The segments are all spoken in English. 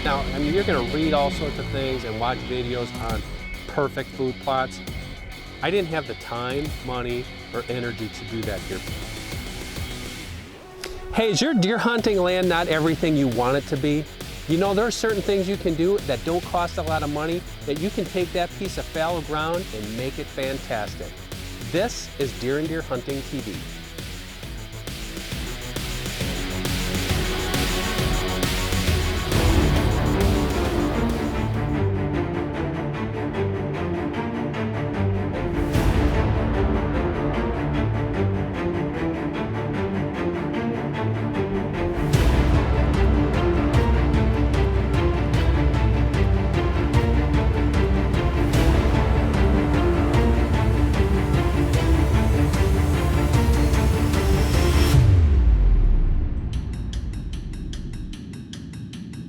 Now, I mean, you're gonna read all sorts of things and watch videos on perfect food plots. I didn't have the time, money, or energy to do that here. Hey, is your deer hunting land not everything you want it to be? You know, there are certain things you can do that don't cost a lot of money, that you can take that piece of fallow ground and make it fantastic. This is Deer and Deer Hunting TV.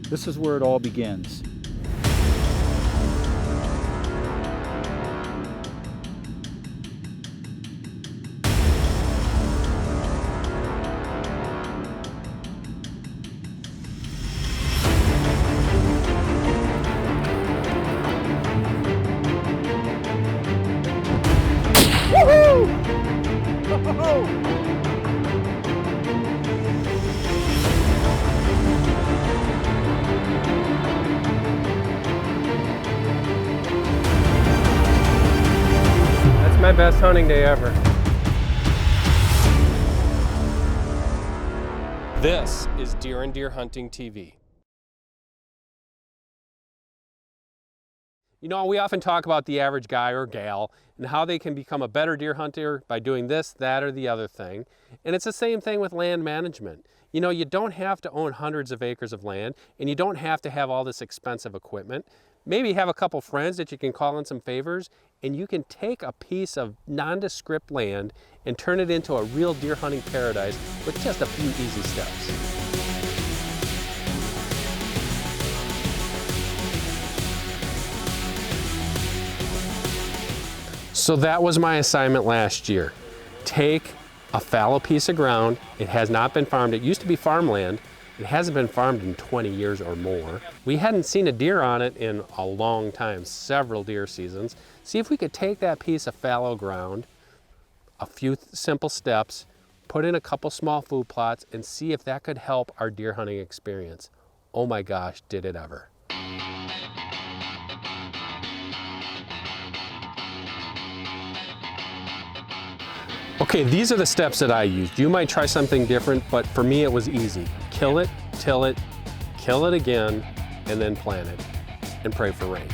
This is where it all begins. Woohoo! My best hunting day ever. This is Deer and Deer Hunting TV. You know, we often talk about the average guy or gal and how they can become a better deer hunter by doing this, that, or the other thing. And it's the same thing with land management. You know, you don't have to own hundreds of acres of land, and you don't have to have all this expensive equipment. Maybe have a couple friends that you can call in some favors, and you can take a piece of nondescript land and turn it into a real deer hunting paradise with just a few easy steps. So that was my assignment last year. Take a fallow piece of ground. It has not been farmed. It used to be farmland. It hasn't been farmed in 20 years or more. We hadn't seen a deer on it in a long time, several deer seasons. See if we could take that piece of fallow ground, a few simple steps, put in a couple small food plots, and see if that could help our deer hunting experience. Oh my gosh, did it ever. Okay, these are the steps that I used. You might try something different, but for me it was easy. Kill it, till it, kill it again, and then plant it, and pray for rain.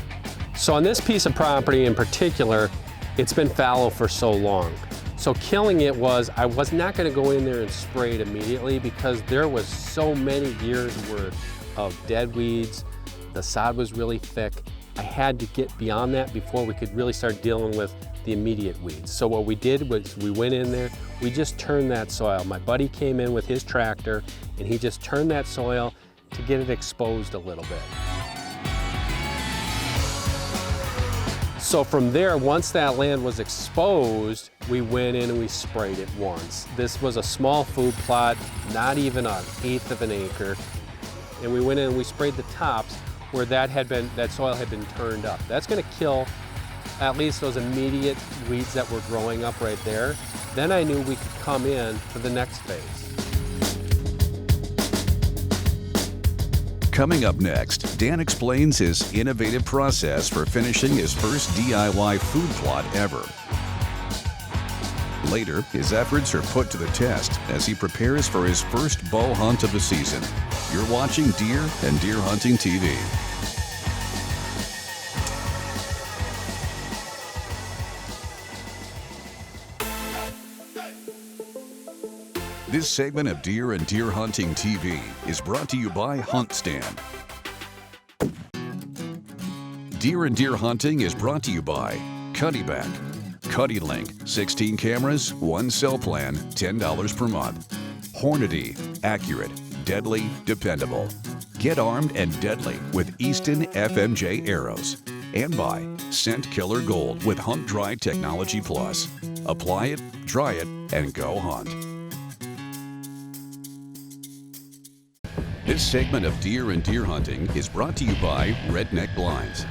So on this piece of property in particular, it's been fallow for so long. So killing it I was not gonna go in there and spray it immediately because there was so many years worth of dead weeds. The sod was really thick. I had to get beyond that before we could really start dealing with the immediate weeds. So what we did was we went in there, we just turned that soil. My buddy came in with his tractor and he just turned that soil to get it exposed a little bit. So from there, once that land was exposed, we went in and we sprayed it once. This was a small food plot, not even 1/8 of an acre. And we went in and we sprayed the tops where that soil had been turned up. That's gonna kill at least those immediate weeds that were growing up right there. Then I knew we could come in for the next phase. Coming up next, Dan explains his innovative process for finishing his first DIY food plot ever. Later, his efforts are put to the test as he prepares for his first bow hunt of the season. You're watching Deer and Deer Hunting TV. This segment of Deer and Deer Hunting TV is brought to you by HuntStand. Deer and Deer Hunting is brought to you by Cuddyback. CuddyLink, 16 cameras, 1 cell plan, $10 per month. Hornady, accurate, deadly, dependable. Get armed and deadly with Easton FMJ arrows. And by Scent Killer Gold with Hunt Dry Technology Plus. Apply it, dry it, and go hunt. This segment of Deer and Deer Hunting is brought to you by Redneck Blinds.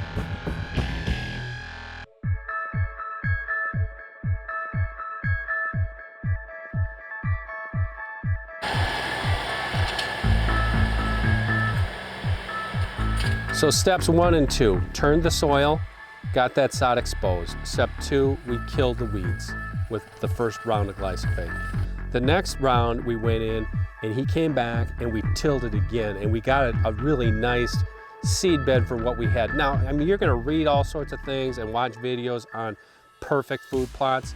So steps 1 and 2, turned the soil, got that sod exposed. Step 2, we killed the weeds with the first round of glyphosate. The next round we went in and he came back and we tilled it again and we got a really nice seed bed for what we had. Now, I mean, you're gonna read all sorts of things and watch videos on perfect food plots.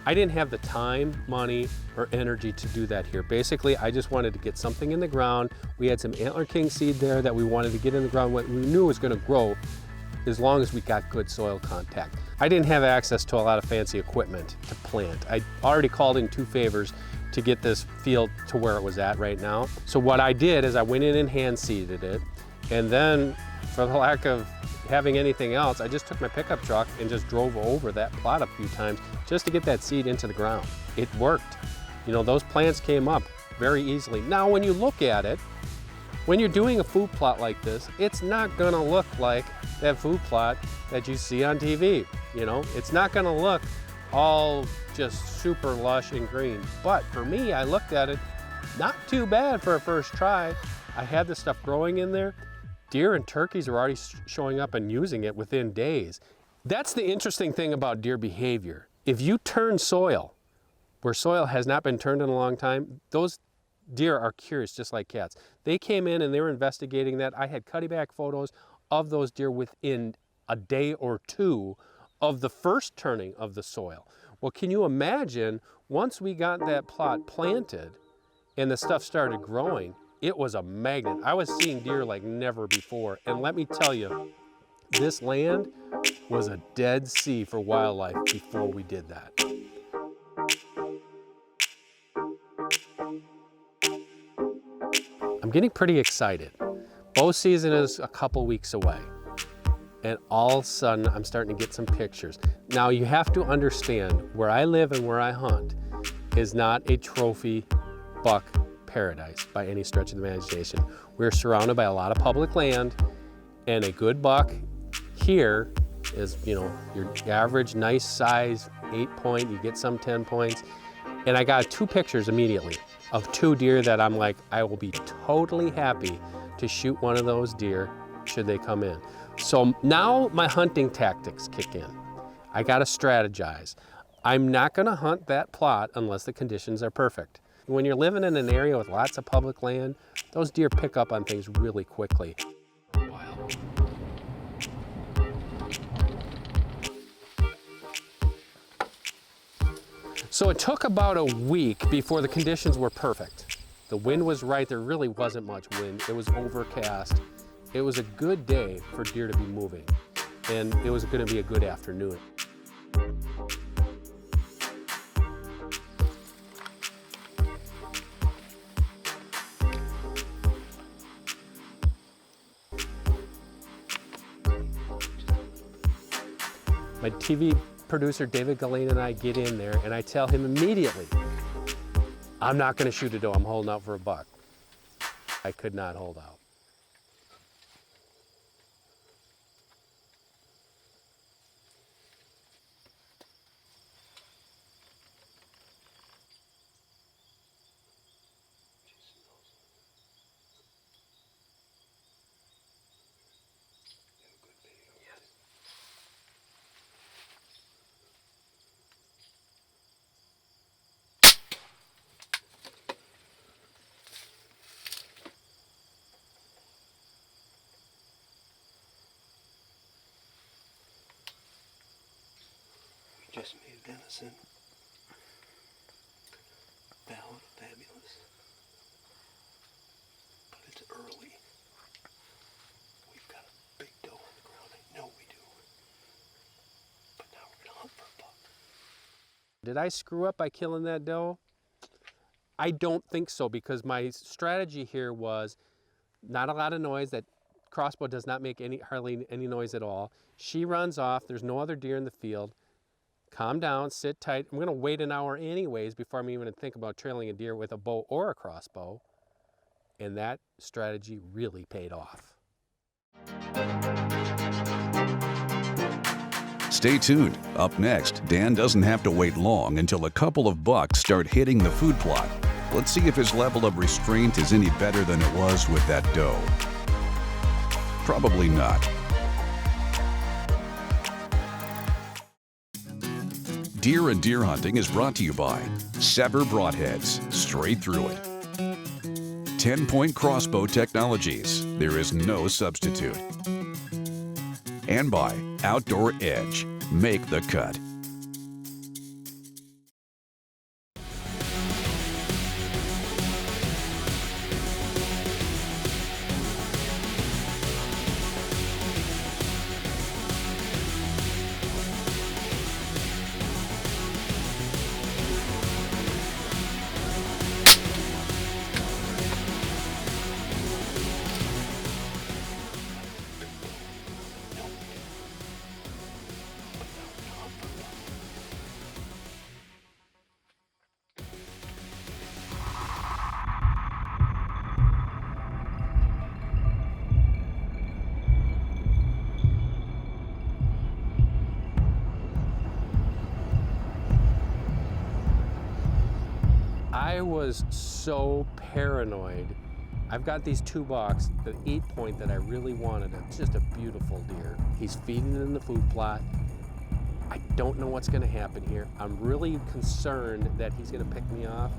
I didn't have the time, money, or energy to do that here. Basically, I just wanted to get something in the ground. We had some Antler King seed there that we wanted to get in the ground, what we knew was gonna grow as long as we got good soil contact. I didn't have access to a lot of fancy equipment to plant. I already called in 2 favors to get this field to where it was at right now. So what I did is I went in and hand seeded it, and then for the lack of having anything else, I just took my pickup truck and just drove over that plot a few times just to get that seed into the ground. It worked. You know, those plants came up very easily. Now, when you look at it, when you're doing a food plot like this, it's not gonna look like that food plot that you see on TV. You know, it's not gonna look all just super lush and green. But for me, I looked at it, not too bad for a first try. I had the stuff growing in there. Deer and turkeys are already showing up and using it within days. That's the interesting thing about deer behavior. If you turn soil where soil has not been turned in a long time, those deer are curious just like cats. They came in and they were investigating that. I had cutty back photos of those deer within a day or 2 of the first turning of the soil. Well, can you imagine once we got that plot planted and the stuff started growing, it was a magnet. I was seeing deer like never before. And let me tell you, this land was a dead sea for wildlife before we did that. I'm getting pretty excited. Bow season is a couple weeks away. And all of a sudden, I'm starting to get some pictures. Now, you have to understand, where I live and where I hunt is not a trophy buck paradise by any stretch of the imagination. We're surrounded by a lot of public land, and a good buck here is, you know, your average nice size 8-point, you get some 10 points. And I got 2 pictures immediately of 2 deer that I'm like, I will be totally happy to shoot one of those deer should they come in. So now my hunting tactics kick in. I gotta strategize. I'm not gonna hunt that plot unless the conditions are perfect. When you're living in an area with lots of public land, those deer pick up on things really quickly. Wow. So it took about a week before the conditions were perfect. The wind was right, there really wasn't much wind. It was overcast. It was a good day for deer to be moving, and it was gonna be a good afternoon. My TV producer, David Gallane, and I get in there, and I tell him immediately, I'm not gonna shoot a doe, I'm holding out for a buck. I could not hold out. Just made venison. Valid, fabulous. But it's early. We've got a big doe on the ground. I know we do. But now we're gonna hunt for a buck. Did I screw up by killing that doe? I don't think so, because my strategy here was not a lot of noise. That crossbow does not make hardly any noise at all. She runs off. There's no other deer in the field. Calm down, sit tight. I'm gonna wait an hour anyways before I'm even gonna think about trailing a deer with a bow or a crossbow. And that strategy really paid off. Stay tuned. Up next, Dan doesn't have to wait long until a couple of bucks start hitting the food plot. Let's see if his level of restraint is any better than it was with that doe. Probably not. Deer and Deer Hunting is brought to you by Sever Broadheads, straight through it. 10-point crossbow technologies, there is no substitute. And by Outdoor Edge, make the cut. I was so paranoid. I've got these 2 bucks, the 8-point that I really wanted. It's just a beautiful deer. He's feeding in the food plot. I don't know what's gonna happen here. I'm really concerned that he's gonna pick me off.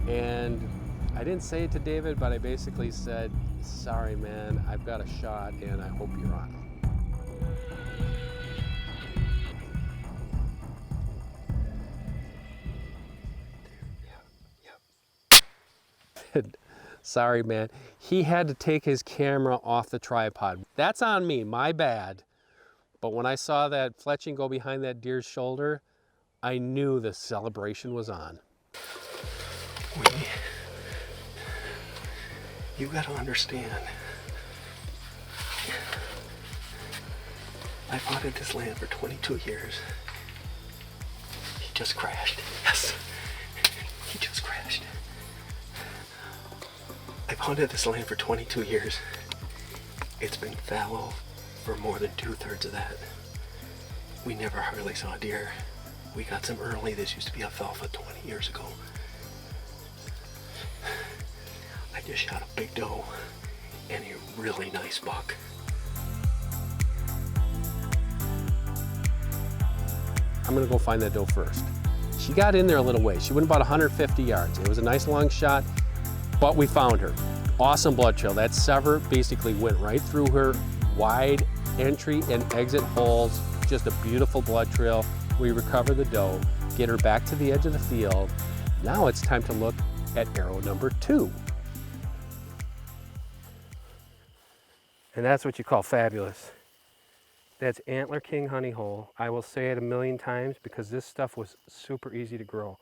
And I didn't say it to David, but I basically said, sorry man, I've got a shot and I hope you're on. Sorry, man. He had to take his camera off the tripod. That's on me, my bad. But when I saw that fletching go behind that deer's shoulder, I knew the celebration was on. You gotta understand. I've hunted this land for 22 years. He just crashed. Yes. He just crashed. I've hunted this land for 22 years. It's been fallow for more than 2/3 of that. We never hardly saw deer. We got some early. This used to be alfalfa 20 years ago. I just shot a big doe and a really nice buck. I'm gonna go find that doe first. She got in there a little way. She went about 150 yards. It was a nice long shot, but we found her. Awesome blood trail. That sever basically went right through her wide entry and exit holes. Just a beautiful blood trail. We recover the doe, get her back to the edge of the field. Now it's time to look at arrow number 2. And that's what you call fabulous. That's Antler King honey hole. I will say it a million times because this stuff was super easy to grow.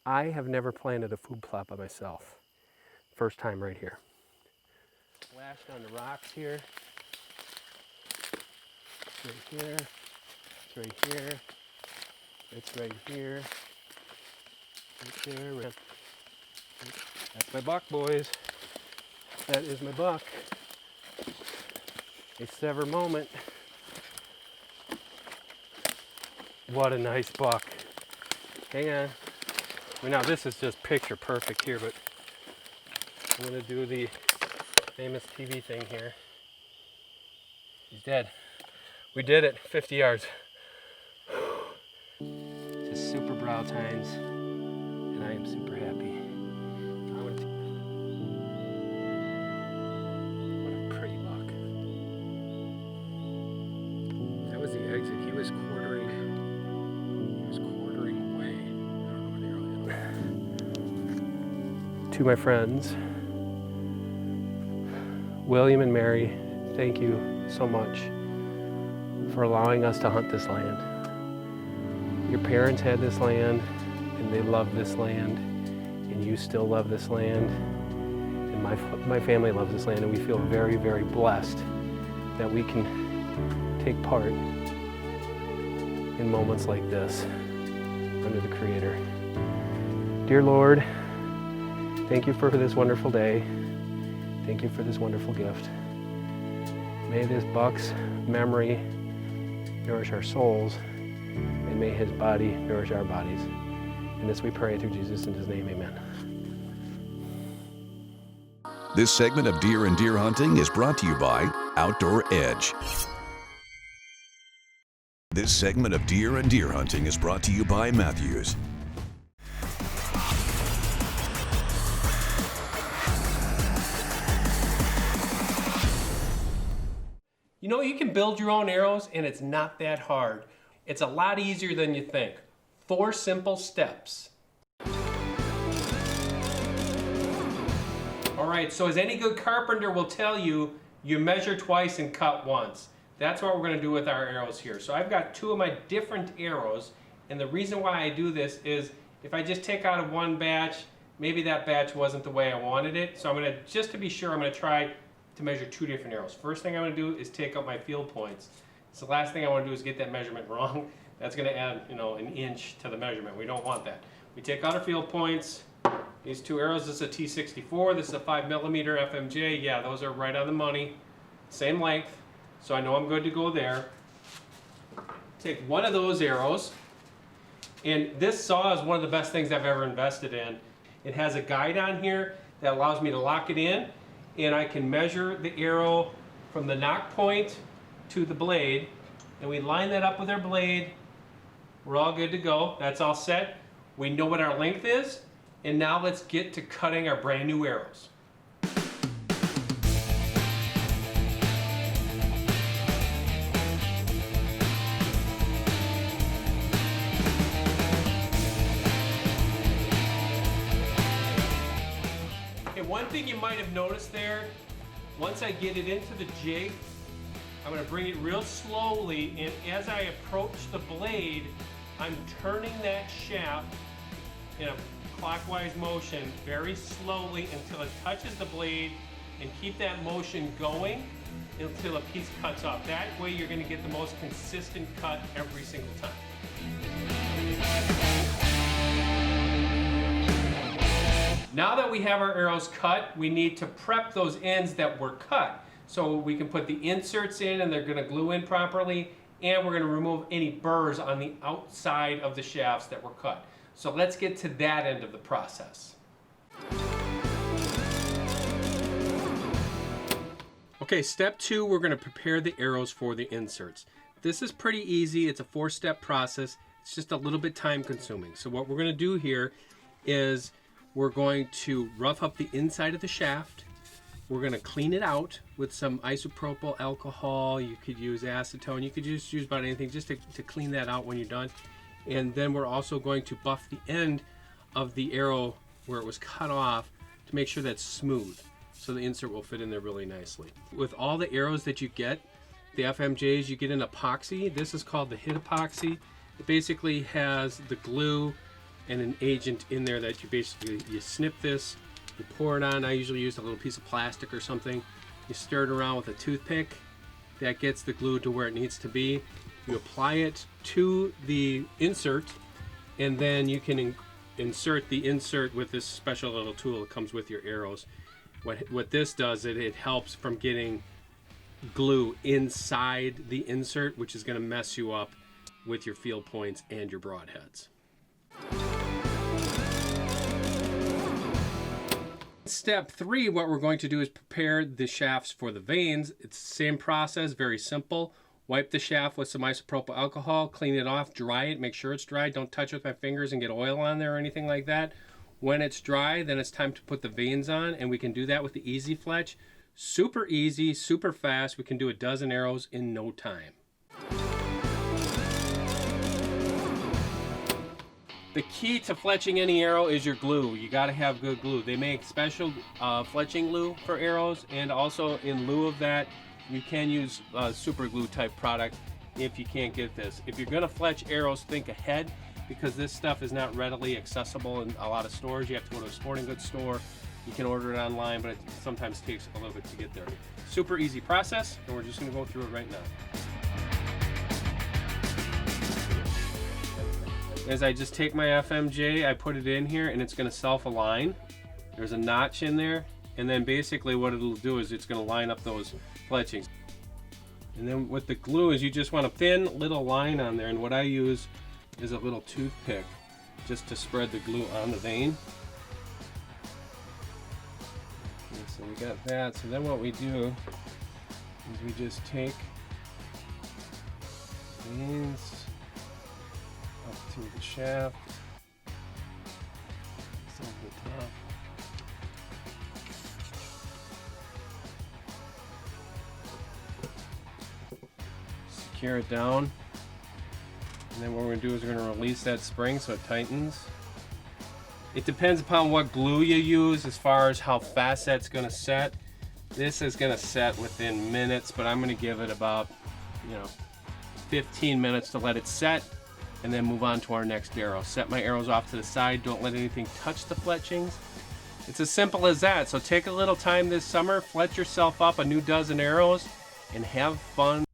I have never planted a food plot by myself. First time right here. Lashed on the rocks here. It's right here. It's right here. It's right here. Right there. Right. That's my buck, boys. That is my buck. A sever moment. What a nice buck. Hang on. Well, now this is just picture perfect here, but I'm gonna do the famous TV thing here. He's dead. We did it, 50 yards. Just super brow tines, and I am super happy. What a pretty buck. That was the exit. He was quartering away. I don't know where the arrow went. To my friends, William and Mary, thank you so much for allowing us to hunt this land. Your parents had this land and they loved this land, and you still love this land, and my family loves this land, and we feel very, very blessed that we can take part in moments like this under the Creator. Dear Lord, Thank you for this wonderful day. Thank you for this wonderful gift. May this buck's memory nourish our souls, and may his body nourish our bodies. And this we pray through Jesus in his name, amen. This segment of Deer and Deer Hunting is brought to you by Outdoor Edge. This segment of Deer and Deer Hunting is brought to you by Matthews. You know, you can build your own arrows and it's not that hard. It's a lot easier than you think. 4 simple steps. All right, so as any good carpenter will tell you, you measure twice and cut once. That's what we're gonna do with our arrows here. So I've got 2 of my different arrows, and the reason why I do this is if I just take out of one batch, maybe that batch wasn't the way I wanted it. So I'm gonna, just to be sure, I'm gonna try to measure 2 different arrows. First thing I'm gonna do is take out my field points. So the last thing I wanna do is get that measurement wrong. That's gonna add, you know, an inch to the measurement. We don't want that. We take out our field points. These 2 arrows, this is a T64, this is a 5mm FMJ. Yeah, those are right on the money. Same length, so I know I'm good to go there. Take one of those arrows, and this saw is one of the best things I've ever invested in. It has a guide on here that allows me to lock it in, and I can measure the arrow from the nock point to the blade, and we line that up with our blade. We're all good to go. That's all set. We know what our length is, and now let's get to cutting our brand new arrows. Okay, one thing you might have noticed there, once I get it into the jig, I'm going to bring it real slowly, and as I approach the blade, I'm turning that shaft in a clockwise motion very slowly until it touches the blade, and keep that motion going until a piece cuts off. That way you're going to get the most consistent cut every single time. Now that we have our arrows cut, we need to prep those ends that were cut. So we can put the inserts in and they're going to glue in properly, and we're going to remove any burrs on the outside of the shafts that were cut. So let's get to that end of the process. Okay, step 2, we're going to prepare the arrows for the inserts. This is pretty easy. It's a 4-step process. It's just a little bit time consuming. So what we're going to do here is we're going to rough up the inside of the shaft. We're going to clean it out with some isopropyl alcohol. You could use acetone. You could just use about anything just to clean that out when you're done. And then we're also going to buff the end of the arrow where it was cut off to make sure that's smooth, so the insert will fit in there really nicely. With all the arrows that you get, the FMJs, you get an epoxy. This is called the HIT epoxy. It basically has the glue and an agent in there that you snip this, you pour it on. I usually use a little piece of plastic or something. You stir it around with a toothpick. That gets the glue to where it needs to be. You apply it to the insert, and then you can insert the insert with this special little tool that comes with your arrows. What this does, it helps from getting glue inside the insert, which is going to mess you up with your field points and your broadheads. Step 3, what we're going to do is prepare the shafts for the vanes. It's the same process, very simple. Wipe the shaft with some isopropyl alcohol, clean it off, dry it, make sure it's dry. Don't touch it with my fingers and get oil on there or anything like that. When it's dry, then it's time to put the vanes on, and we can do that with the Easy Fletch. Super easy, super fast. We can do a dozen arrows in no time. The key to fletching any arrow is your glue. You got to have good glue. They make special fletching glue for arrows, and also in lieu of that, you can use super glue type product if you can't get this. If you're going to fletch arrows, think ahead, because this stuff is not readily accessible in a lot of stores. You have to go to a sporting goods store. You can order it online, but it sometimes takes a little bit to get there. Super easy process, and we're just going to go through it right now. As I just take my FMJ, I put it in here, and it's going to self-align. There's a notch in there, and then basically what it'll do is it's going to line up those fletchings. And then with the glue is you just want a thin little line on there, and what I use is a little toothpick just to spread the glue on the vein. Okay, so we got that. So then what we do is we just take veins up through the shaft, over the top. Secure it down, and then what we're going to do is we're going to release that spring so it tightens. It depends upon what glue you use as far as how fast that's going to set. This is going to set within minutes, but I'm going to give it about 15 minutes to let it set, and then move on to our next arrow. Set my arrows off to the side, don't let anything touch the fletchings. It's as simple as that. So take a little time this summer, fletch yourself up a new dozen arrows, and have fun.